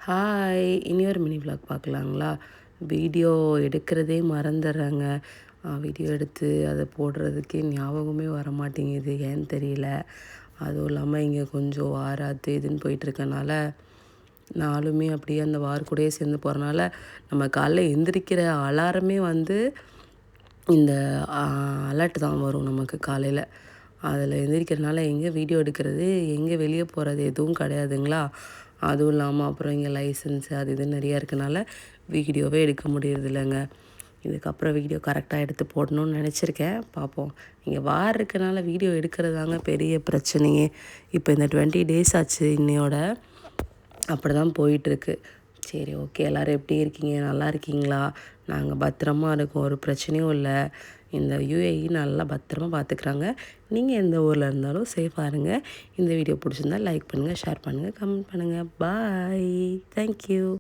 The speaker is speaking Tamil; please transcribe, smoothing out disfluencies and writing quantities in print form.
ஹாய்! இனி ஒரு மினி விலாக் பார்க்கலாங்களா? வீடியோ எடுக்கிறதே மறந்துடுறேங்க. வீடியோ எடுத்து அதை போடுறதுக்கே ஞாபகமே வர மாட்டேங்குது. ஏன்னு தெரியல. அதுவும் இல்லாமல் இங்கே கொஞ்சம் வார் அது இதுன்னு போயிட்டுருக்கனால, நாளுமே அப்படியே அந்த வார் கூடயே சேர்ந்து போகிறனால, நம்ம காலைல எந்திரிக்கிற அலாரமே வந்து இந்த அலர்ட் தான் வரும் நமக்கு காலையில். அதில் எந்திரிக்கிறனால எங்கே வீடியோ எடுக்கிறது, எங்கே வெளியே போகிறது எதுவும் கிடையாதுங்களா. அதுவும் இல்லாமல் அப்புறம் இங்கே லைசன்ஸு அது இதுன்னு நிறையா இருக்கனால வீடியோவே எடுக்க முடியறதில்லைங்க. இதுக்கப்புறம் வீடியோ கரெக்டாக எடுத்து போடணும்னு நினச்சிருக்கேன். பார்ப்போம். இங்கே வார் இருக்கனால வீடியோ எடுக்கிறது தாங்க பெரிய பிரச்சனையே. இப்போ இந்த 20 டேஸ் ஆச்சு இன்னையோட. அப்படி தான் போயிட்டுருக்கு. சரி, ஓகே. எல்லோரும் எப்படி இருக்கீங்க? நல்லா இருக்கீங்களா? நாங்கள் பத்திரமா இருக்கோம். ஒரு பிரச்சனையும் இல்லை. இந்த யுஏஇ நல்லா பத்திரமா பார்த்துக்குறாங்க. நீங்கள் எந்த ஊரில் இருந்தாலும் சேஃபாக இருங்க. இந்த வீடியோ பிடிச்சிருந்தா லைக் பண்ணுங்கள், ஷேர் பண்ணுங்கள், கமெண்ட் பண்ணுங்கள். பாய். தேங்க்யூ.